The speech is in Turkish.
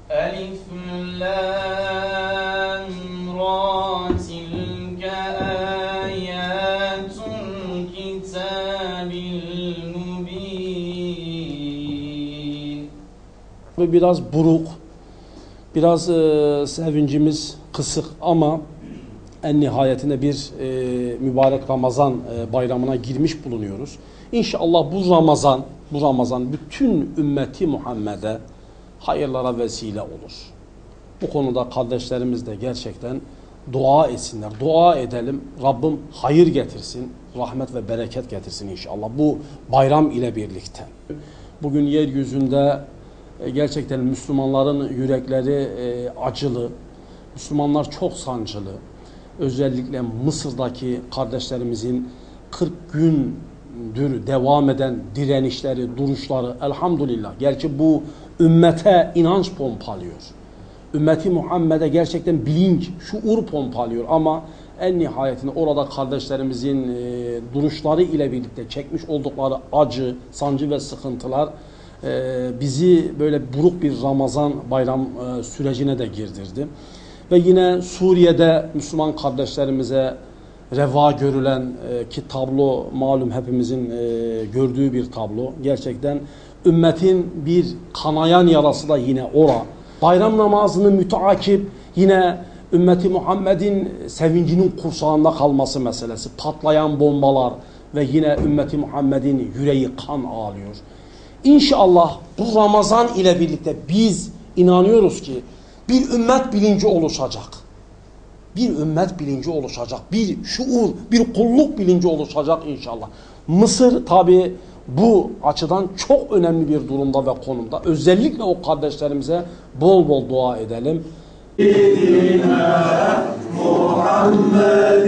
Elif lam ra tilke ayatul kitabil mubin. Biraz buruk, biraz sevincimiz kısık ama en nihayetinde bir mübarek Ramazan bayramına girmiş bulunuyoruz. İnşallah bu Ramazan bütün ümmeti Muhammed'e hayırlara vesile olur. Bu konuda kardeşlerimiz de gerçekten dua etsinler. Dua edelim. Rabbim hayır getirsin, rahmet ve bereket getirsin inşallah bu bayram ile birlikte. Bugün yeryüzünde gerçekten Müslümanların yürekleri acılı, Müslümanlar çok sancılı. Özellikle Mısır'daki kardeşlerimizin 40 gündür devam eden direnişleri, duruşları elhamdülillah. Gerçi bu ümmete inanç pompalıyor. Ümmeti Muhammed'e gerçekten bilinç, şuur pompalıyor ama en nihayetinde orada kardeşlerimizin duruşları ile birlikte çekmiş oldukları acı, sancı ve sıkıntılar bizi böyle buruk bir Ramazan bayram sürecine de girdirdi. Ve yine Suriye'de Müslüman kardeşlerimize reva görülen ki tablo malum hepimizin gördüğü bir tablo. Gerçekten ümmetin bir kanayan yarası da yine ora. Bayram namazını müteakip yine ümmeti Muhammed'in sevincinin kursağında kalması meselesi. Patlayan bombalar ve yine ümmeti Muhammed'in yüreği kan ağlıyor. İnşallah bu Ramazan ile birlikte biz inanıyoruz ki bir ümmet bilinci oluşacak. Bir ümmet bilinci oluşacak. Bir şuur, bir kulluk bilinci oluşacak inşallah. Mısır tabi bu açıdan çok önemli bir durumda ve konumda. Özellikle o kardeşlerimize bol bol dua edelim. Muhammed